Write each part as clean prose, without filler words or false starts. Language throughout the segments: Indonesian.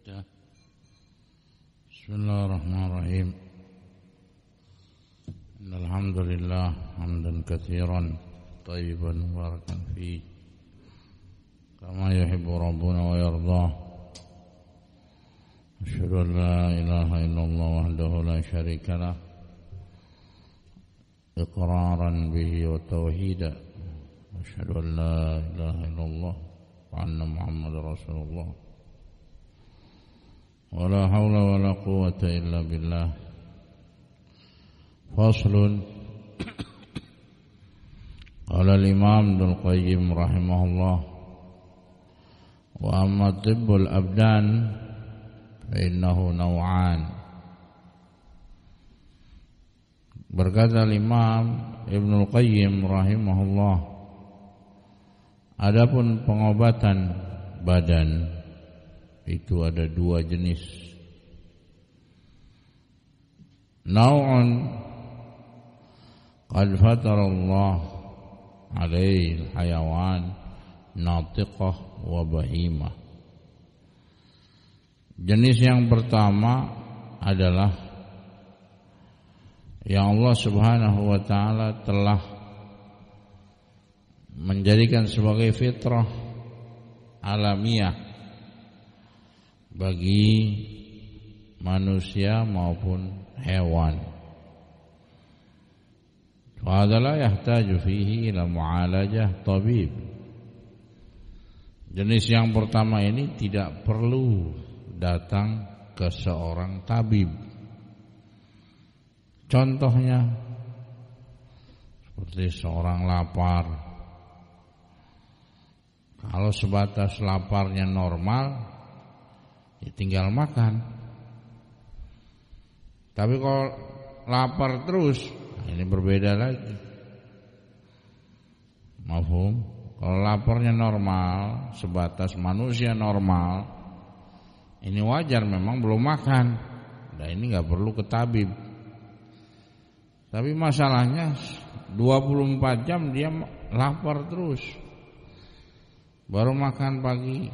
Ya. Bismillahirrahmanirrahim. Alhamdulillah hamdan katsiran thayyiban mubarakan fi kama yuhibbu rabbuna wa yarda. Asyhadu an la ilaha illallah wahdahu la syarika lah iqraran bihi wa tauhida. Asyhadu an la ilaha illallah wa anna Muhammadar Rasulullah. Wala haula wala quwwata illa billah. Faslun. Qala al-Imam Ibnul Qayyim rahimahullah, wa amma tibbul abdan fa innahu naw'an. Berkata Imam Ibnul Qayyim rahimahullah, adapun pengobatan badan itu ada dua jenis. Naw'un qad fatarallah alaihi hayawan natiqah wa bahimah. Jenis yang pertama adalah yang Allah Subhanahu wa taala telah menjadikan sebagai fitrah alamiah bagi manusia maupun hewan. Fahadha la yahtaju fihi ila mu'alajah tabib. Jenis yang pertama ini tidak perlu datang ke seorang tabib. Contohnya seperti seorang lapar. Kalau sebatas laparnya normal, ya tinggal makan. Tapi kalau lapar terus, ini berbeda lagi. Mafhum? Kalau laparnya normal, sebatas manusia normal, ini wajar memang belum makan. Nah ini nggak perlu ke tabib. Tapi masalahnya 24 jam dia lapar terus. Baru makan pagi,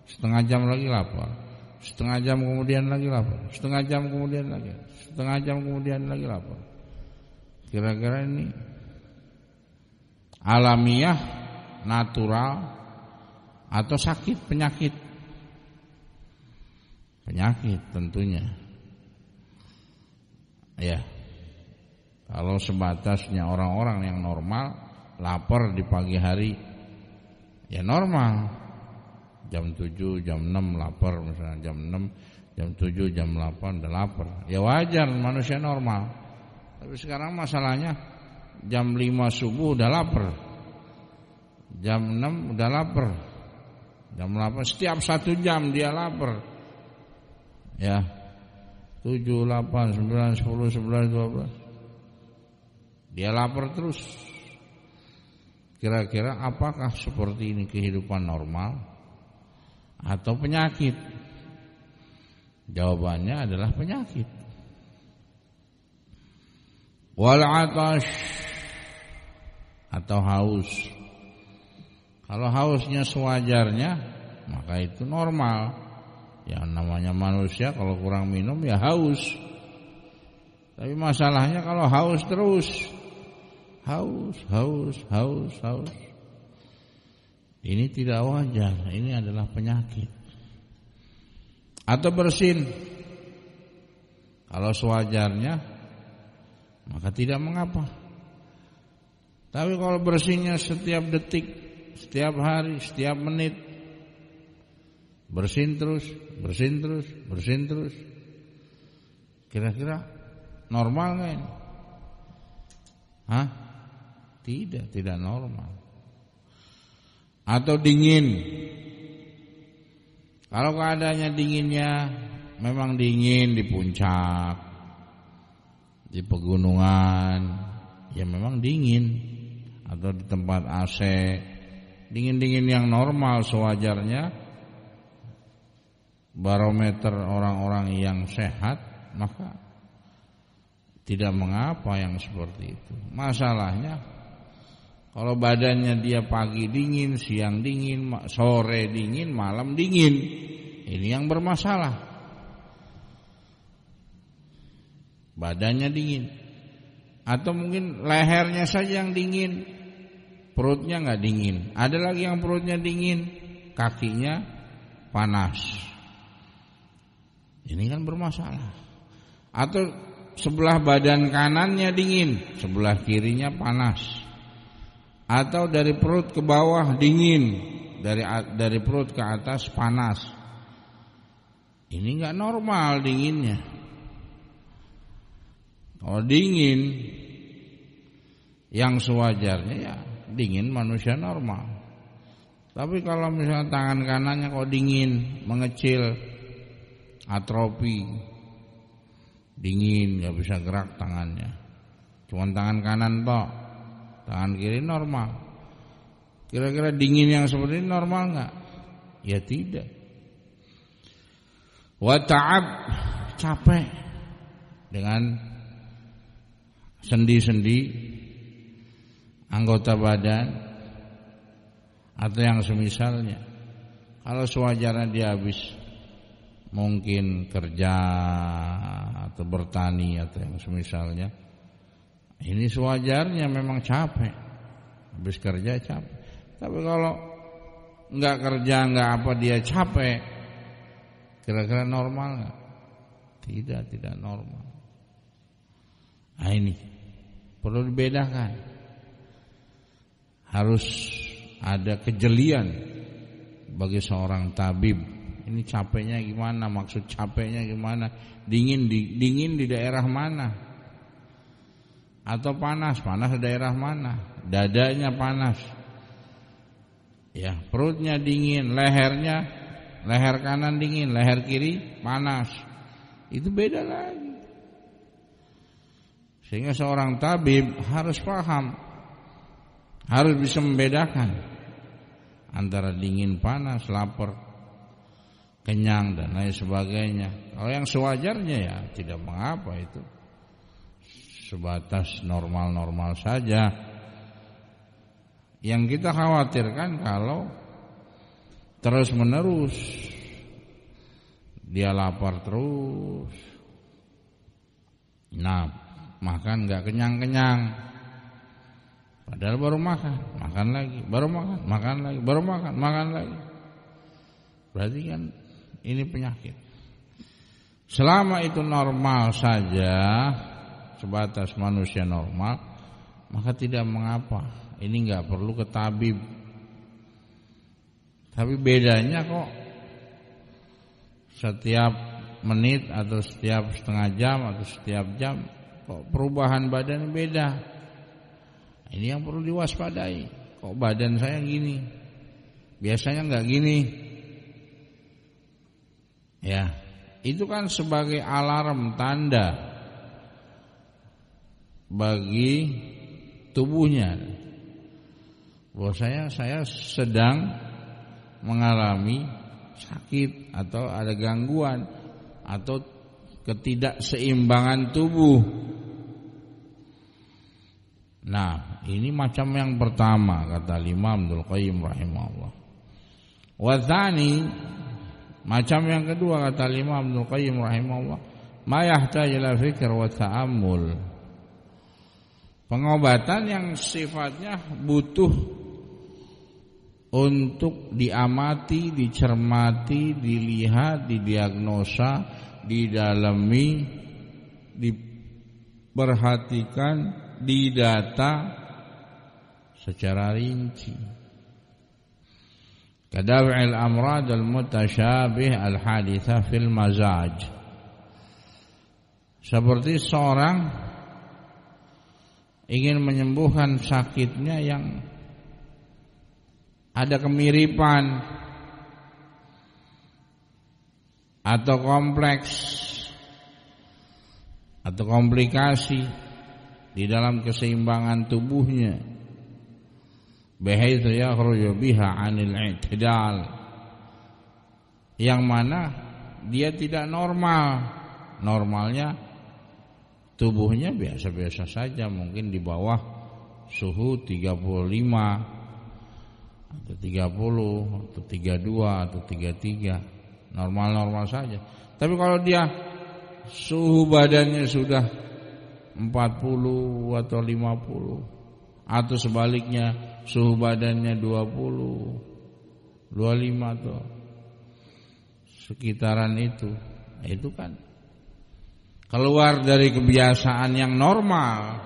setengah jam lagi lapar. Setengah jam kemudian lagi lapar. Setengah jam kemudian lagi. Setengah jam kemudian lagi lapar. Kira-kira ini alamiah, natural, atau sakit, penyakit? Penyakit tentunya. Ya. Kalau sebatasnya orang-orang yang normal lapar di pagi hari, ya normal. Jam 7, jam 6 lapar, misalnya jam 6, jam 7, jam 8 udah lapar. Ya wajar, manusia normal. Tapi sekarang masalahnya jam 5 subuh udah lapar. Jam 6 udah lapar. Jam 8 setiap 1 jam dia lapar. Ya. 7, 8, 9, 10, 11, 12. Dia lapar terus. Kira-kira apakah seperti ini kehidupan normal atau penyakit? Jawabannya adalah penyakit. Wal atash, atau haus. Kalau hausnya sewajarnya, maka itu normal. Yang namanya manusia kalau kurang minum ya haus. Tapi masalahnya kalau haus terus, haus. Ini tidak wajar, ini adalah penyakit. Atau bersin. Kalau sewajarnya, maka tidak mengapa. Tapi kalau bersinnya setiap detik, setiap hari, setiap menit, bersin terus. Kira-kira normal nggak ini? Hah? Tidak normal. Atau dingin. Kalau keadaannya dinginnya memang dingin di puncak, di pegunungan, ya memang dingin. Atau di tempat AC, dingin-dingin yang normal sewajarnya, barometer orang-orang yang sehat, maka tidak mengapa yang seperti itu. Masalahnya Kalau badannya dia pagi dingin, siang dingin, sore dingin, malam dingin, ini yang bermasalah. Badannya dingin, atau mungkin lehernya saja yang dingin, perutnya nggak dingin. Ada lagi yang perutnya dingin, kakinya panas. Ini kan bermasalah. Atau sebelah badan kanannya dingin, sebelah kirinya panas. Atau dari perut ke bawah dingin, dari perut ke atas panas. Ini nggak normal dinginnya. Kalau dingin yang sewajarnya ya dingin manusia normal. Tapi kalau misalnya tangan kanannya kok dingin, mengecil, atrofi, dingin, nggak bisa gerak tangannya, cuma tangan kanan tok, tangan kiri normal. Kira-kira dingin yang seperti ini normal nggak? Ya tidak. Wa ta'ab, capek dengan sendi-sendi anggota badan atau yang semisalnya. Kalau sewajarnya dia habis mungkin kerja atau bertani atau yang semisalnya, ini sewajarnya memang capek, habis kerja capek. Tapi kalau nggak kerja nggak apa dia capek, kira-kira normal nggak? Tidak normal. Nah ini perlu dibedakan. Harus ada kejelian bagi seorang tabib. Ini capeknya gimana? Maksud capeknya gimana? Dingin di daerah mana? Atau panas di daerah mana? Dadanya panas. Ya, perutnya dingin, leher kanan dingin, leher kiri panas. Itu beda lagi. Sehingga seorang tabib harus paham, harus bisa membedakan antara dingin, panas, lapar, kenyang dan lain sebagainya. Kalau yang sewajarnya ya tidak mengapa, itu sebatas normal-normal saja. Yang kita khawatirkan kalau terus menerus dia lapar terus, nah makan nggak kenyang-kenyang, padahal baru makan lagi, baru makan lagi, baru makan lagi. Berarti kan ini penyakit. Selama itu normal saja, sebatas manusia normal, maka tidak mengapa. Ini nggak perlu ke tabib. Tapi bedanya kok setiap menit atau setiap setengah jam atau setiap jam kok perubahan badan beda. Ini yang perlu diwaspadai. Kok badan saya gini, biasanya nggak gini. Ya, itu kan sebagai alarm tanda bagi tubuhnya bahwa saya sedang mengalami sakit atau ada gangguan atau ketidakseimbangan tubuh. Nah, ini macam yang pertama kata Imam Ibnul Qayyim rahimahullah. Wa tsani, macam yang kedua kata Imam Ibnul Qayyim rahimahullah, ma yahtaju ila fikr wa ta'ammul. Pengobatan yang sifatnya butuh untuk diamati, dicermati, dilihat, didiagnosa, didalami, diperhatikan, didata secara rinci. Kadaw'il amrad al-mutasyabih al-hadithah fil mazaj. Seperti seorang ingin menyembuhkan sakitnya yang ada kemiripan atau kompleks atau komplikasi di dalam keseimbangan tubuhnya, bihaitsu yakhruju biha 'anil i'tidal, yang mana dia tidak normal. Normalnya tubuhnya biasa-biasa saja, mungkin di bawah suhu 35 atau 30 atau 32 atau 33 normal-normal saja. Tapi kalau dia suhu badannya sudah 40 atau 50 atau sebaliknya suhu badannya 20, 25 atau sekitaran itu kan keluar dari kebiasaan yang normal.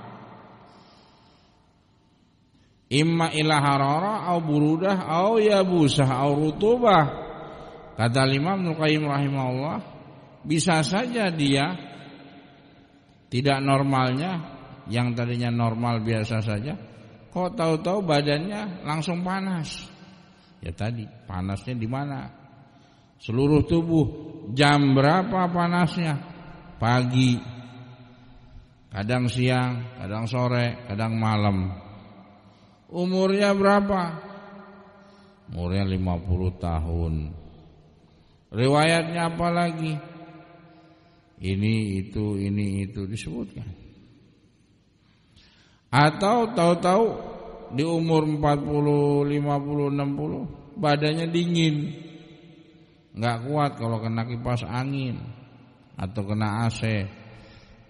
Imma ila harara au burudah au yabusah au rutubah. Kata Imam Ibnu Qayyim rahimahullah, bisa saja dia tidak normalnya, yang tadinya normal biasa saja, kok tahu-tahu badannya langsung panas. Ya tadi panasnya di mana? Seluruh tubuh. Jam berapa panasnya? Pagi, kadang siang, kadang sore, kadang malam. Umurnya berapa? Umurnya 50 tahun. Riwayatnya apa lagi? Ini itu disebutkan. Atau tahu-tahu di umur 40, 50, 60 badannya dingin. Enggak kuat kalau kena kipas angin atau kena AC.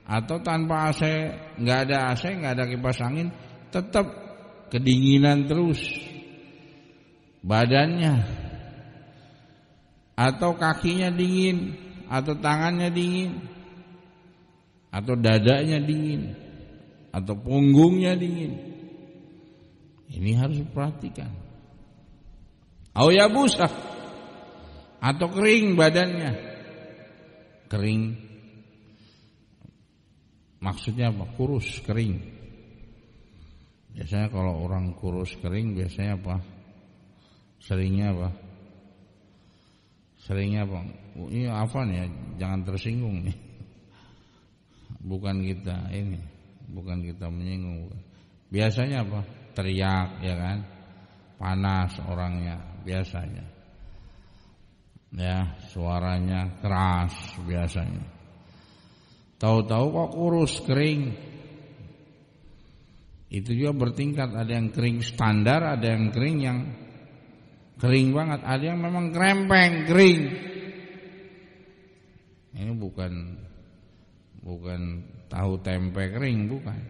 Atau tanpa AC, enggak ada AC, enggak ada kipas angin, tetap kedinginan terus badannya, atau kakinya dingin, atau tangannya dingin, atau dadanya dingin, atau punggungnya dingin. Ini harus diperhatikan. Au yabusah, atau kering badannya. Kering maksudnya apa? Kurus, kering. Biasanya kalau orang kurus kering biasanya apa? Seringnya apa? Ini apa nih ya? Jangan tersinggung nih. Bukan kita menyinggung. Biasanya apa? Teriak, ya kan? Panas orangnya biasanya. Ya, suaranya keras biasanya. Tahu-tahu kok kurus, kering. Itu juga bertingkat, ada yang kering standar, ada yang kering yang kering banget, ada yang memang krempeng, kering. Ini bukan tahu tempe kering, bukan.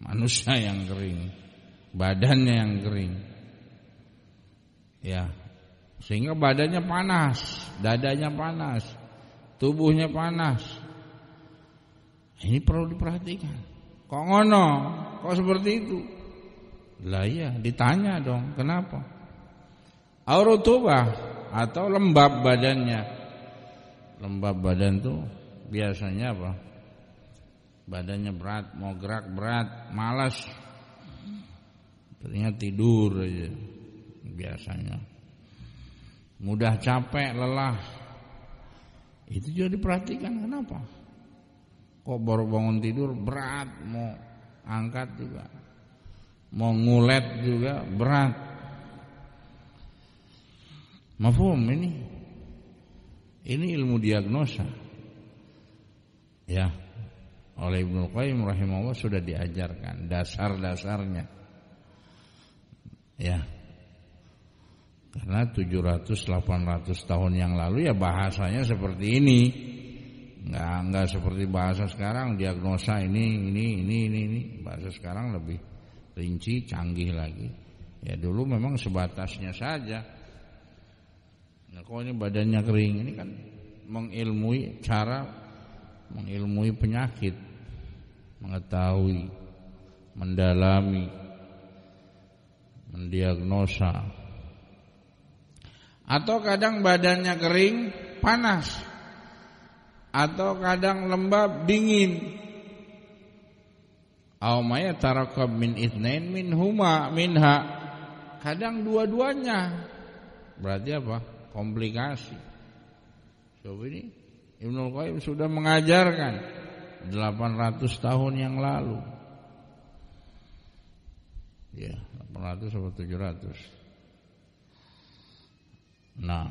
Manusia yang kering, badannya yang kering. Ya, sehingga badannya panas, dadanya panas, tubuhnya panas. Ini perlu diperhatikan. Kok ngono? Kok seperti itu? Lah iya, ditanya dong, kenapa? Aurutubah atau lembab badannya. Lembab badan tuh biasanya apa? Badannya berat, mau gerak berat, malas. Ternyata tidur aja biasanya. Mudah capek, lelah. Itu juga diperhatikan, kenapa? Kok baru bangun tidur berat, mau angkat juga, mau ngulet juga berat. Mafhum ini ilmu diagnosa. Ya, oleh Ibnu Qayyim rahimahullah sudah diajarkan dasar-dasarnya. Ya. Karena 700-800 tahun yang lalu ya bahasanya seperti ini. Enggak seperti bahasa sekarang, diagnosa ini. Bahasa sekarang lebih rinci, canggih lagi. Ya dulu memang sebatasnya saja. Nah, kok ini badannya kering, ini kan mengilmui cara mengilmui penyakit, mengetahui, mendalami, mendiagnosa. Atau kadang badannya kering, panas. Atau kadang lembab, dingin. Aw ma yatarakab min itsnain minha. Kadang dua-duanya. Berarti apa? Komplikasi. Coba ini Ibnu Qayyim sudah mengajarkan 800 tahun yang lalu. Ya, 800 atau 700. Nah,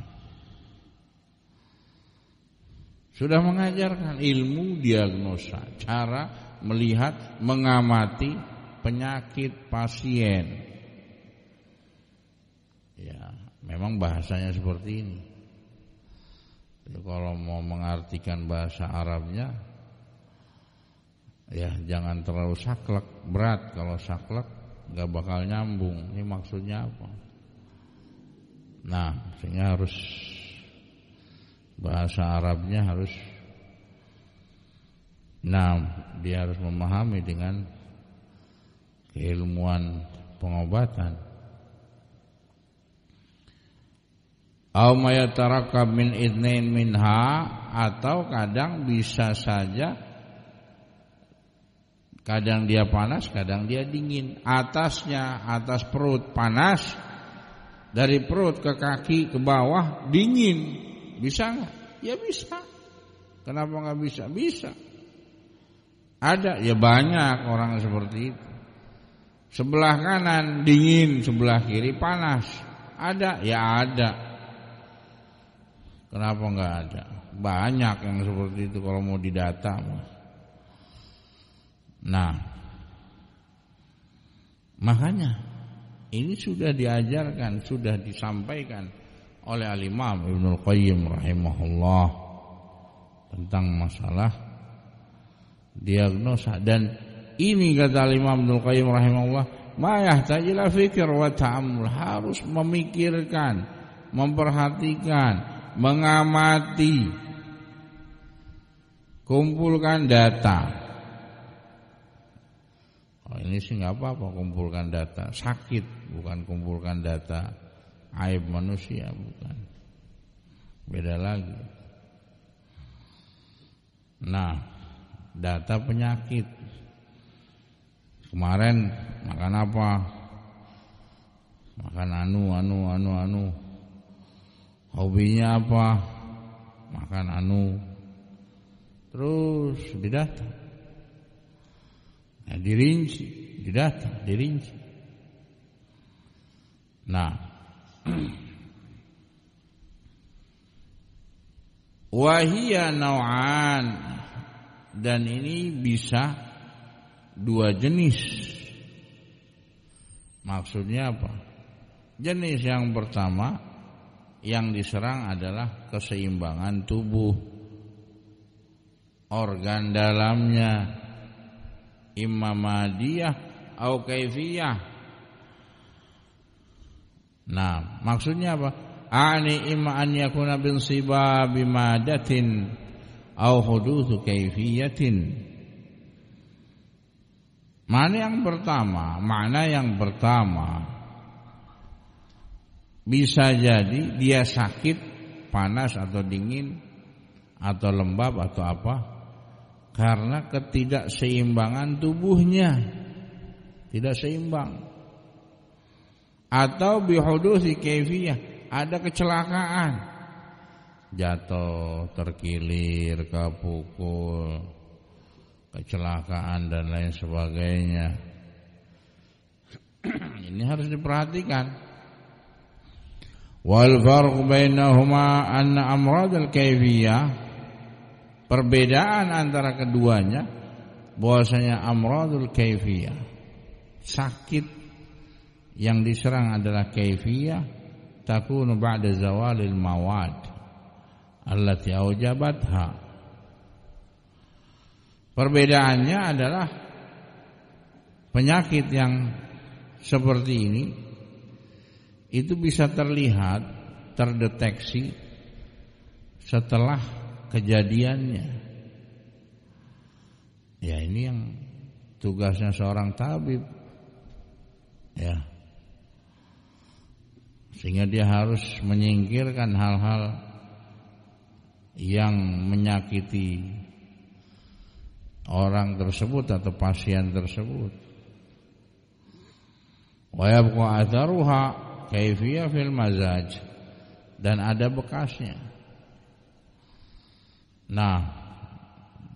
sudah mengajarkan ilmu diagnosa, cara melihat, mengamati penyakit pasien. Ya, memang bahasanya seperti ini. kalau mau mengartikan bahasa Arabnya, ya jangan terlalu saklek, berat. Kalau saklek nggak bakal nyambung. Ini maksudnya apa? Nah, sehingga harus bahasa Arabnya harus, dia harus memahami dengan keilmuan pengobatan. Au mayatarakab min idnain minha, atau kadang bisa saja kadang dia panas, kadang dia dingin. Atasnya, atas perut panas, dari perut ke kaki ke bawah dingin. Bisa nggak? Ya bisa. Kenapa nggak bisa? Bisa. Ada, ya banyak orang seperti itu. Sebelah kanan dingin, sebelah kiri panas. Ada, ya ada. Kenapa nggak ada? Banyak yang seperti itu kalau mau didata. Nah, makanya ini sudah diajarkan, sudah disampaikan oleh Al-Imam Ibnul Qayyim rahimahullah tentang masalah diagnosa. Dan ini kata Al-Imam Ibnul Qayyim rahimahullah, ma yahtaju ila fikr wa ta'ammul, harus memikirkan, memperhatikan, mengamati, kumpulkan data. Oh, ini sih nggak apa-apa kumpulkan data, sakit, bukan kumpulkan data aib manusia, bukan, beda lagi. Nah, data penyakit, kemarin makan apa, makan anu, hobinya apa, makan anu, terus didata. Nah, dirinci, didata, dirinci. Nah, wahia nau'an, dan ini bisa dua jenis. Maksudnya apa? Jenis yang pertama yang diserang adalah keseimbangan tubuh, organ dalamnya, imma madiyah atau kaifiyah. Nah, maksudnya apa? Ani imma an yakuna bin sibabi madatin au hudutsu kaifiyatin. Makna yang pertama bisa jadi dia sakit, panas atau dingin atau lembab atau apa, karena ketidakseimbangan tubuhnya, tidak seimbang. Atau bihudusi kaifiyah, ada kecelakaan, jatuh, terkilir, kepukul, kecelakaan dan lain sebagainya. Ini harus diperhatikan. Wal farq bainahuma anna amradul kaifiyah, perbedaan antara keduanya bahwasanya amradul kaifiyah, sakit yang diserang adalah kaifiyah, takunu ba'da zawalil mawad allati aujabatha. Perbedaannya adalah penyakit yang seperti ini itu bisa terlihat, terdeteksi setelah kejadiannya. Ya, ini yang tugasnya seorang tabib, ya, sehingga dia harus menyingkirkan hal-hal yang menyakiti orang tersebut atau pasien tersebut. Wa yabqa atharuha kaifiyah fil mazaj, dan ada bekasnya. Nah,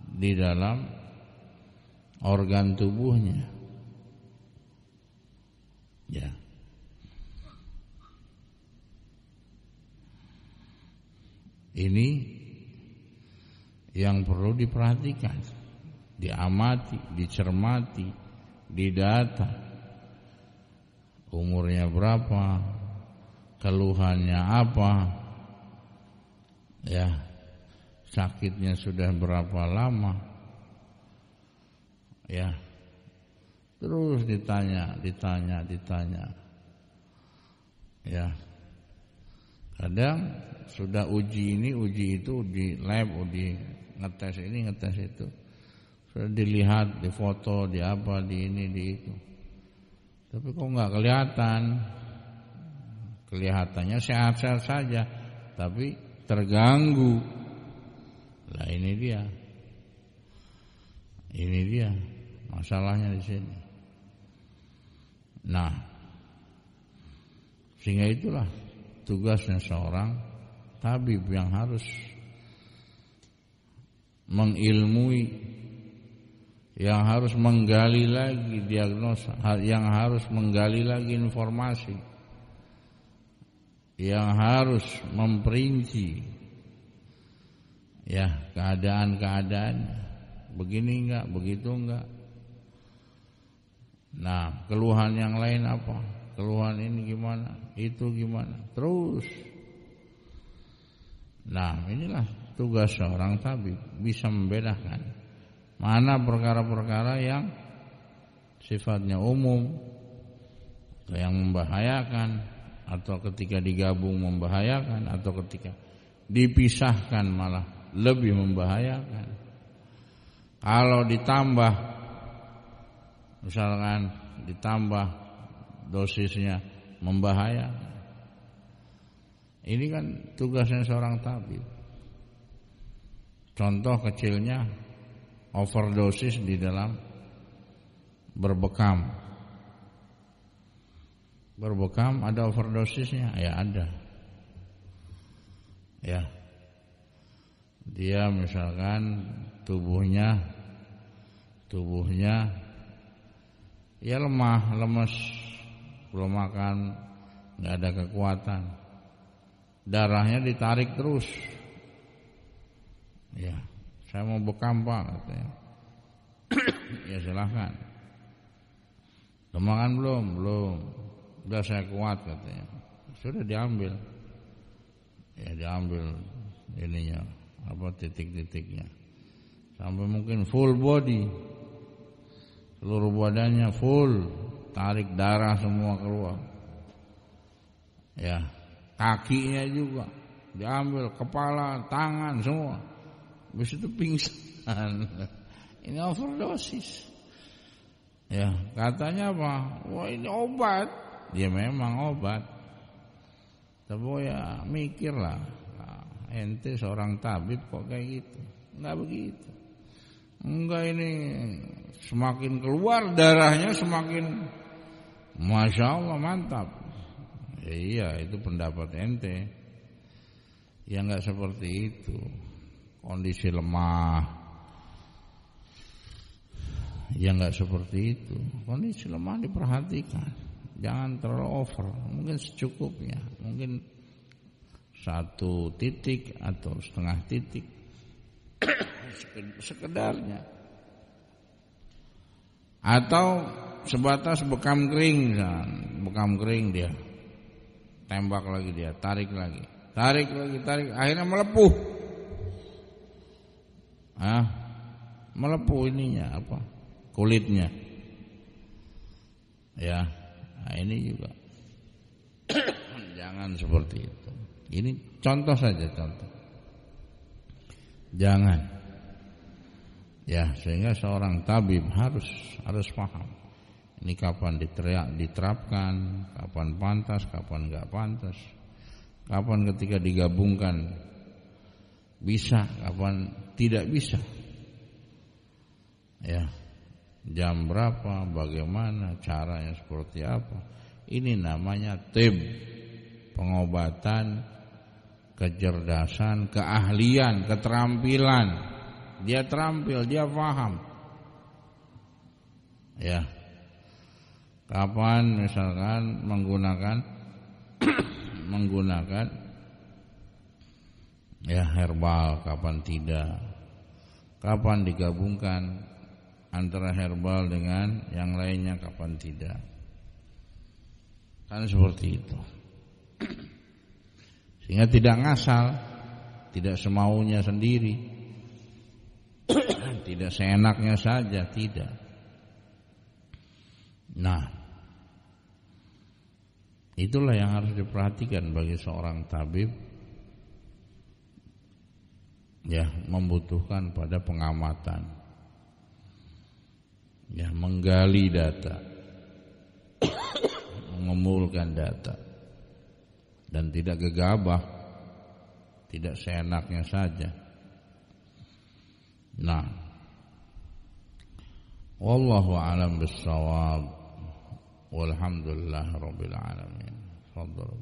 di dalam organ tubuhnya, ya. Ini yang perlu diperhatikan, diamati, dicermati, didata. Umurnya berapa, keluhannya apa, ya. sakitnya sudah berapa lama, ya, terus ditanya, ya, kadang sudah uji ini, uji itu, di lab, uji ngetes ini, ngetes itu, sudah dilihat, difoto, di apa, di ini, di itu, tapi kok nggak kelihatan, kelihatannya sehat-sehat saja, tapi terganggu. Lah ini dia masalahnya di sini. Nah, sehingga itulah tugasnya seorang tabib yang harus mengilmui, yang harus menggali lagi diagnosa, yang harus menggali lagi informasi, yang harus memperinci, ya, keadaan-keadaannya, begini enggak, begitu enggak. Nah, keluhan yang lain apa? Keluhan ini gimana? Itu gimana? Terus. Nah, inilah tugas seorang tabib, bisa membedakan mana perkara-perkara yang sifatnya umum atau yang membahayakan, atau ketika digabung membahayakan, atau ketika dipisahkan malah lebih membahayakan. Kalau ditambah, misalkan ditambah dosisnya, membahayakan. Ini kan tugasnya seorang tabib. Contoh kecilnya overdosis di dalam berbekam. Berbekam ada overdosisnya, ya ada. Ya, dia misalkan tubuhnya ya lemah, lemes, belum makan, nggak ada kekuatan, darahnya ditarik terus. Ya, saya mau bekam Pak, katanya. Ya silahkan. Udah makan belum? Udah, saya kuat, katanya. Sudah diambil. Ya diambil ininya, apa, titik-titiknya, sampai mungkin full body, seluruh badannya full, tarik darah semua keluar. Ya, kakinya juga diambil, kepala, tangan semua. Habis itu pingsan. Ini overdosis. Ya, katanya apa? Wah, ini obat. Ya memang obat. Tapi ya mikirlah, ente seorang tabib kok kayak gitu? Enggak begitu. Enggak, ini semakin keluar darahnya semakin, masya Allah, mantap. Ya, iya, itu pendapat ente. Ya enggak seperti itu. Kondisi lemah. Ya enggak seperti itu. Kondisi lemah diperhatikan. Jangan terlalu over, mungkin secukupnya, mungkin 1 titik atau setengah titik, sekedarnya. Atau sebatas bekam kering, bekam kering dia tembak lagi, dia tarik lagi, akhirnya melepuh. Melepuh ininya, apa, kulitnya. Ya. Nah, ini juga jangan seperti itu. Ini contoh saja, contoh. Jangan. Ya, sehingga seorang tabib harus paham. Ini kapan diterapkan, kapan pantas, kapan enggak pantas. Kapan ketika digabungkan bisa, kapan tidak bisa. Ya. Jam berapa, bagaimana, caranya seperti apa. Ini namanya tib, pengobatan, kecerdasan, keahlian, keterampilan. Dia terampil, dia paham. Ya, kapan misalkan menggunakan ya herbal, kapan tidak, kapan digabungkan antara herbal dengan yang lainnya, kapan tidak. Kan seperti itu. Sehingga tidak ngasal. tidak semaunya sendiri, tidak seenaknya saja, tidak. Nah, itulah yang harus diperhatikan bagi seorang tabib, ya, membutuhkan pada pengamatan, ya, menggali data, mengumpulkan data, dan tidak gegabah, tidak seenaknya saja. Nah, wallahu a'lam bissawab, walhamdulillah rabbil alamin. Fadhal.